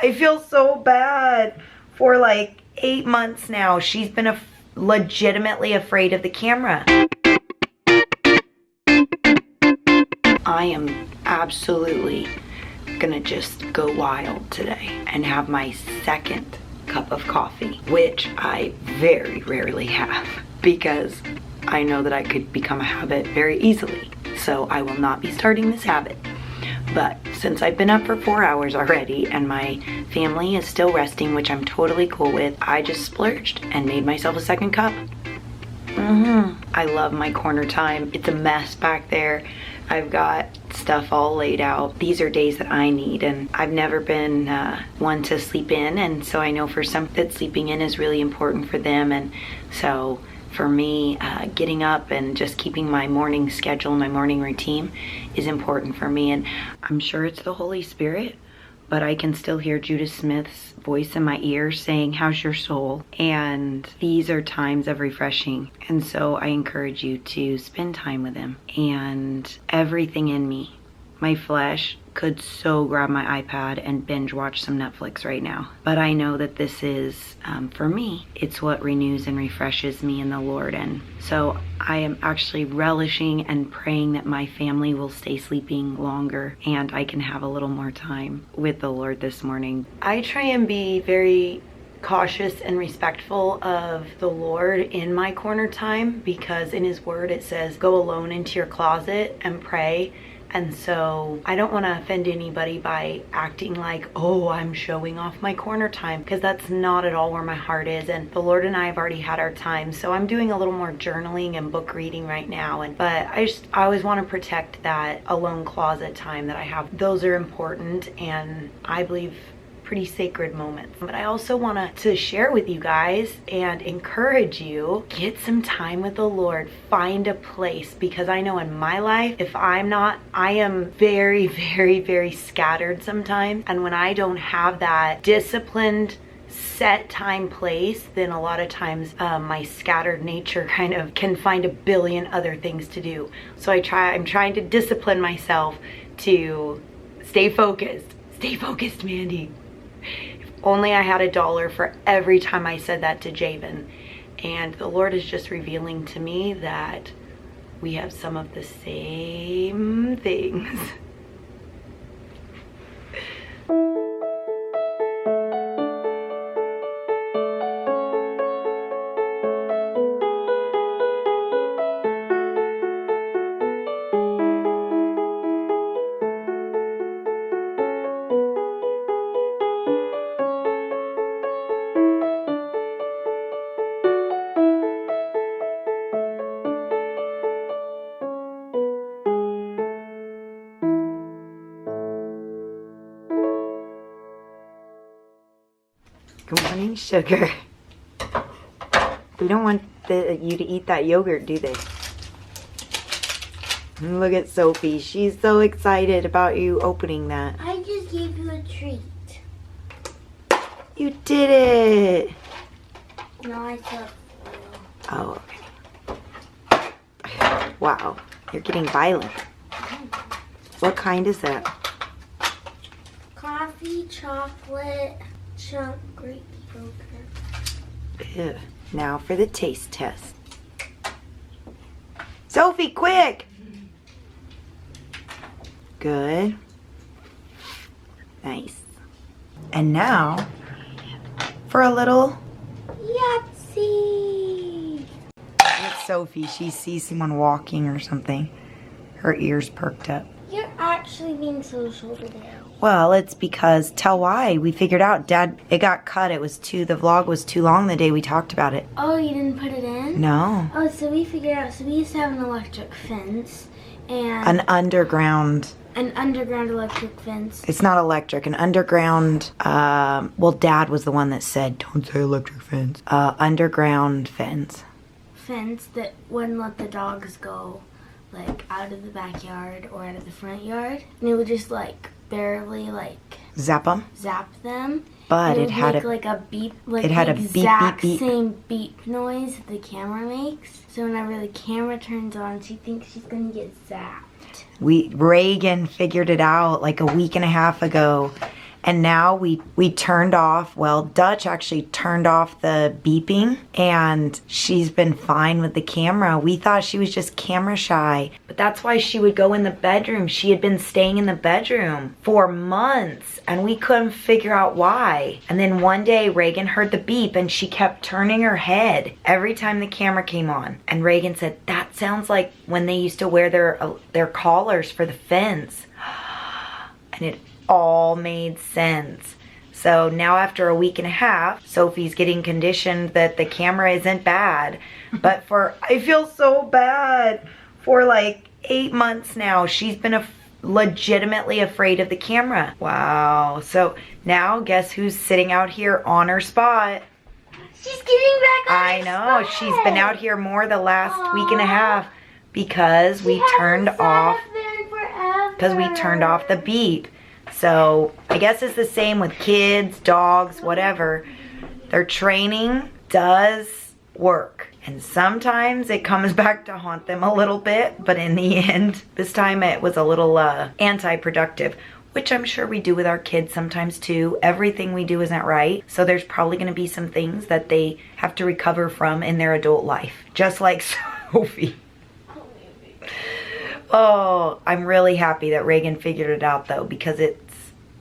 I feel so bad. For like 8 months now, she's been legitimately afraid of the camera. I am absolutely gonna just go wild today and have my second cup of coffee, which I very rarely have because I know that I could become a habit very easily. So I will not be starting this habit. But since I've been up for 4 hours already and my family is still resting, which I'm totally cool with, I just splurged and made myself a second cup. I love my corner time. It's a mess back there. I've got stuff all laid out. These are days that I need, and I've never been one to sleep in, and so I know for some that sleeping in is really important for them, and so for me, getting up and just keeping my morning schedule, my morning routine is important for me. And I'm sure it's the Holy Spirit, but I can still hear Judah Smith's voice in my ear saying, how's your soul? And these are times of refreshing. And so I encourage you to spend time with him. And everything in me, my flesh, could so grab my iPad and binge watch some Netflix right now. But I know that this is, for me, it's what renews and refreshes me in the Lord. And so I am actually relishing and praying that my family will stay sleeping longer and I can have a little more time with the Lord this morning. I try and be very cautious and respectful of the Lord in my corner time, because in his word it says, go alone into your closet and pray. And so I don't want to offend anybody by acting like, oh, I'm showing off my corner time, because that's not at all where my heart is. And the Lord and I have already had our time. So I'm doing a little more journaling and book reading right now. But I always want to protect that alone closet time that I have. Those are important, and I believe pretty sacred moments. But I also want to share with you guys and encourage you, get some time with the Lord, find a place, because I know in my life, if I'm not, I am very, very, very scattered sometimes. And when I don't have that disciplined set time place, then a lot of times my scattered nature kind of can find a billion other things to do. So I'm trying to discipline myself to stay focused. Stay focused, Mandy. If only I had $1 for every time I said that to Javon. And the Lord is just revealing to me that we have some of the same things. Good morning, sugar. We don't want you to eat that yogurt, do they? Look at Sophie. She's so excited about you opening that. I just gave you a treat. You did it. No, I thought. Oh, okay. Wow, you're getting violent. What kind is that? Coffee, chocolate, chunk, Greek yogurt. Ew. Now for the taste test. Sophie, quick! Good. Nice. And now for a little yahtzee. It's Sophie. She sees someone walking or something. Her ears perked up. You're actually being social today. Well, it's because, tell why. We figured out, Dad, it got cut. The vlog was too long the day we talked about it. Oh, you didn't put it in? No. Oh, so we figured out, so we used to have an electric fence and... An underground electric fence. It's not electric, an underground, well, Dad was the one that said, don't say electric fence. Underground fence. Fence that wouldn't let the dogs go, like, out of the backyard or out of the front yard. And it would just, like, barely, like... Zap them? Zap them. But it had like a beep, like it had the a beep, exact beep, beep. same beep noise that the camera makes. So whenever the camera turns on, she thinks she's gonna get zapped. Reagan figured it out like a week and a half ago, And now we turned off, well, Dutch actually turned off the beeping, and she's been fine with the camera. We thought she was just camera shy, but that's why she would go in the bedroom. She had been staying in the bedroom for months, and we couldn't figure out why. And then one day Reagan heard the beep, and she kept turning her head every time the camera came on. And Reagan said, that sounds like when they used to wear their collars for the fence. And it all made sense. So now after a week and a half, Sophie's getting conditioned that the camera isn't bad. But I feel so bad. For like 8 months now, she's been legitimately afraid of the camera. Wow. So now guess who's sitting out here on her spot? She's getting back on I know. spot. She's been out here more the last week and a half because we turned off the beep. So I guess it's the same with kids, dogs, whatever. Their training does work. And sometimes it comes back to haunt them a little bit, but in the end, this time it was a little anti-productive, which I'm sure we do with our kids sometimes too. Everything we do isn't right. So there's probably gonna be some things that they have to recover from in their adult life, just like Sophie. Oh, I'm really happy that Reagan figured it out though, because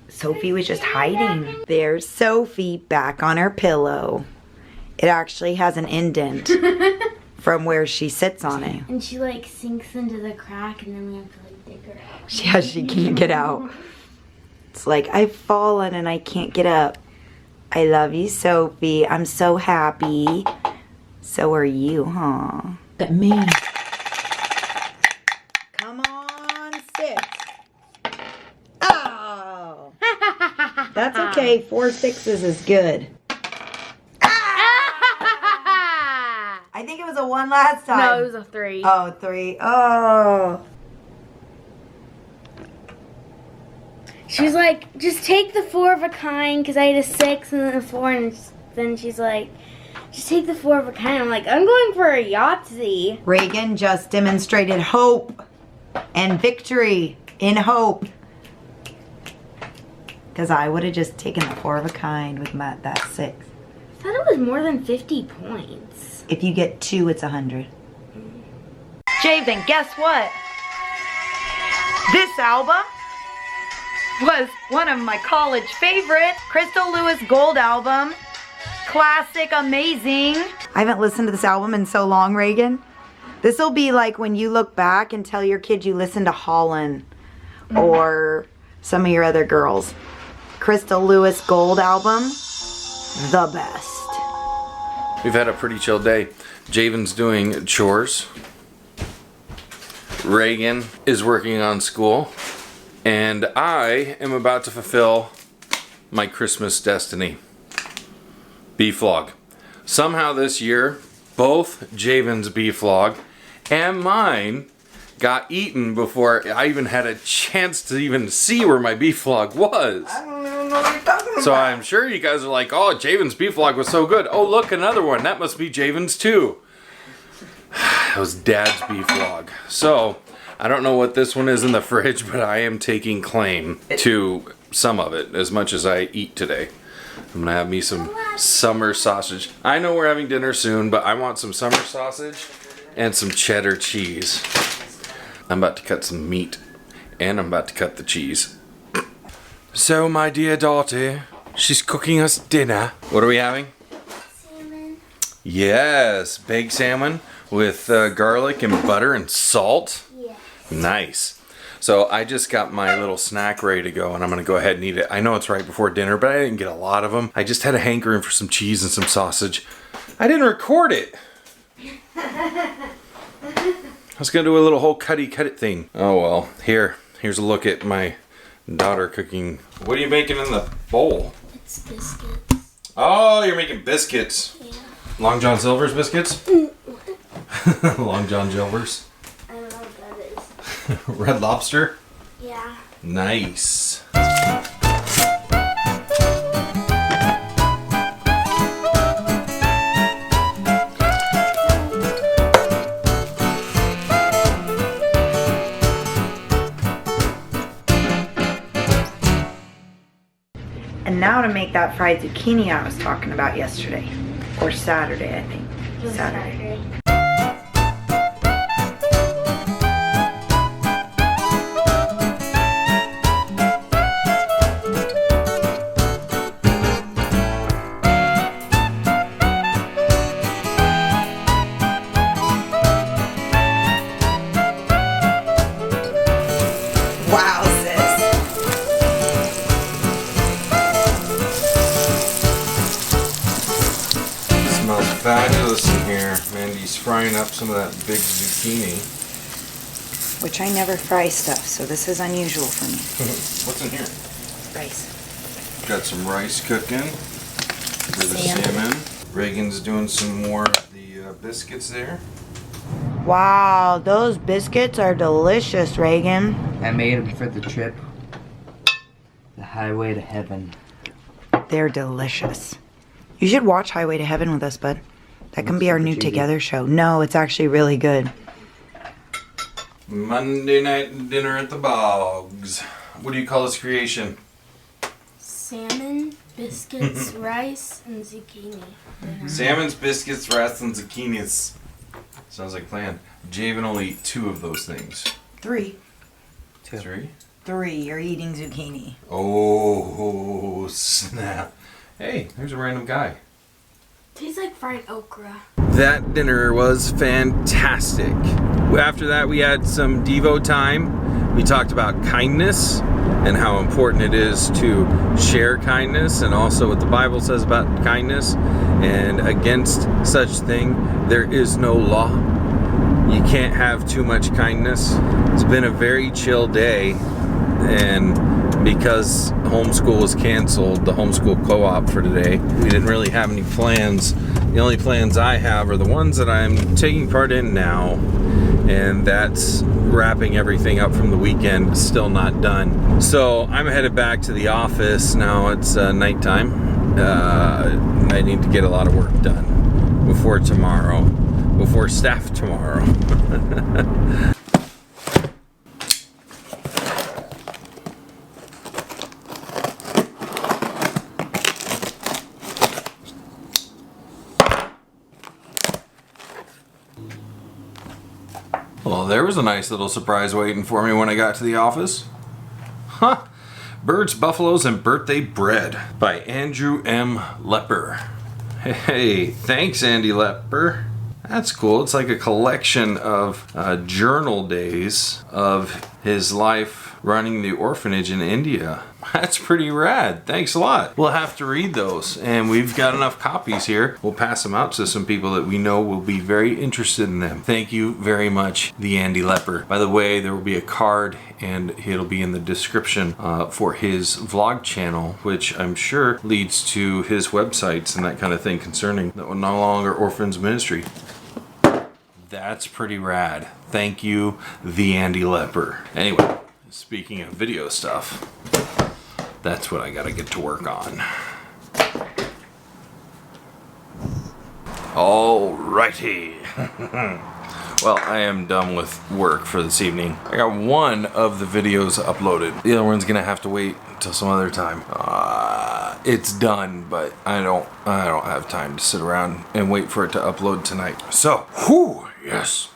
Sophie was just hiding. There's Sophie back on her pillow. It actually has an indent from where she sits on it. And she like sinks into the crack, and then we have to like dig her out. Yeah, she can't get out. It's like, I've fallen and I can't get up. I love you, Sophie. I'm so happy. So are you, huh? At me. Come on, sit. Oh. That's okay. 4 6s is good. I think it was a 1 last time. No, it was a 3. Oh, 3. Oh. She was like, just take the 4 of a kind, because I had a 6 and then a 4, and then she's like, just take the 4 of a kind. I'm like, I'm going for a yahtzee. Reagan just demonstrated hope and victory in hope. Because I would have just taken the 4 of a kind with that 6. I thought it was more than 50 points. If you get 2, it's 100. Javon, guess what? This album was one of my college favorites. Crystal Lewis Gold album. Classic, amazing. I haven't listened to this album in so long, Reagan. This will be like when you look back and tell your kids you listened to Holland or some of your other girls. Crystal Lewis Gold album, the best. We've had a pretty chill day. Javon's doing chores. Reagan is working on school. And I am about to fulfill my Christmas destiny. Beef vlog. Somehow this year, both Javon's beef vlog and mine got eaten before I even had a chance to even see where my beef vlog was. I don't even know what you're talking about. So I'm sure you guys are like, oh, Javon's beef vlog was so good. Oh, look, another one. That must be Javon's too. That was Dad's beef vlog. So I don't know what this one is in the fridge, but I am taking claim to some of it, as much as I eat today. I'm gonna have me some summer sausage. I know we're having dinner soon, but I want some summer sausage and some cheddar cheese. I'm about to cut some meat, and I'm about to cut the cheese. So my dear daughter, she's cooking us dinner. What are we having? Salmon. Yes, baked salmon with garlic and butter and salt. Yeah. Nice. So I just got my little snack ready to go, and I'm going to go ahead and eat it. I know it's right before dinner, but I didn't get a lot of them. I just had a hankering for some cheese and some sausage. I didn't record it. I was going to do a little whole cut it thing. Oh well, here's a look at my daughter cooking. What are you making in the bowl? It's biscuits. Oh, you're making biscuits. Yeah. Long John Silver's biscuits? Long John Silver's. I don't know what that is. Red Lobster? Yeah. Nice. now to make that fried zucchini I was talking about yesterday. Or Saturday, I think. Saturday. Wow, sis. It smells fabulous in here. Mandy's frying up some of that big zucchini. Which I never fry stuff, so this is unusual for me. What's in here? Rice. Got some rice cooking for the salmon. Reagan's doing some more of the biscuits there. Wow, those biscuits are delicious, Reagan. I made them for the trip. The Highway to Heaven. They're delicious. You should watch Highway to Heaven with us, bud. That can be our new Together show. No, it's actually really good. Monday night dinner at the Bogs. What do you call this creation? Salmon, biscuits, rice, and zucchini. Salmon's, biscuits, rice, and zucchinis. Sounds like a plan. Javon will eat 2 of those things. 3. 3? 3, you're eating zucchini. Oh, snap. Hey, there's a random guy. Tastes like fried okra. That dinner was fantastic. After that, we had some Devo time. We talked about kindness and how important it is to share kindness, and also what the Bible says about kindness. And against such thing, there is no law. You can't have too much kindness. It's been a very chill day, and because homeschool was canceled, the homeschool co-op for today, we didn't really have any plans. The only plans I have are the ones that I'm taking part in now, and that's wrapping everything up from the weekend, still not done. So I'm headed back to the office now. It's nighttime. I need to get a lot of work done before tomorrow, before staff tomorrow. Well, there was a nice little surprise waiting for me when I got to the office. Huh. Birds, Buffaloes, and Birthday Bread by Andrew M. Lepper. Hey, thanks, AndyLepper. That's cool. It's like a collection of journal days of his life running the orphanage in India. That's pretty rad. Thanks a lot. We'll have to read those, and we've got enough copies here. We'll pass them out to some people that we know will be very interested in them. Thank you very much, TheAndylepper. By the way, there will be a card, and it'll be in the description for his vlog channel, which I'm sure leads to his websites and that kind of thing concerning the No Longer Orphans ministry. That's pretty rad. Thank you, TheAndylepper. Anyway, speaking of video stuff, that's what I gotta get to work on. Alrighty. Well, I am done with work for this evening. I got one of the videos uploaded. The other one's gonna have to wait until some other time. It's done, but I don't have time to sit around and wait for it to upload tonight. So, whew, yes,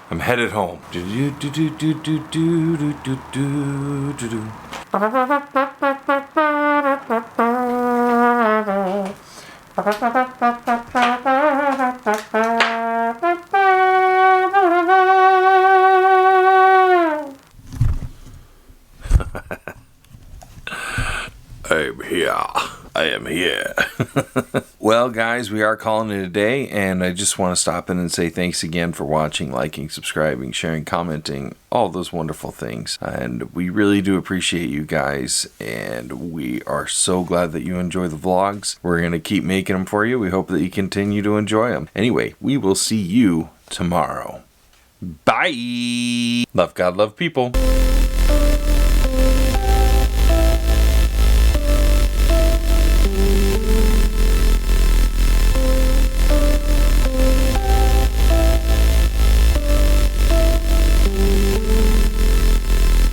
I'm headed home. I'm here. I am here. Well, guys, we are calling it a day, and I just want to stop in and say thanks again for watching, liking, subscribing, sharing, commenting, all those wonderful things. And we really do appreciate you guys, and we are so glad that you enjoy the vlogs. We're going to keep making them for you. We hope that you continue to enjoy them. Anyway, we will see you tomorrow. Bye. Love God, love people.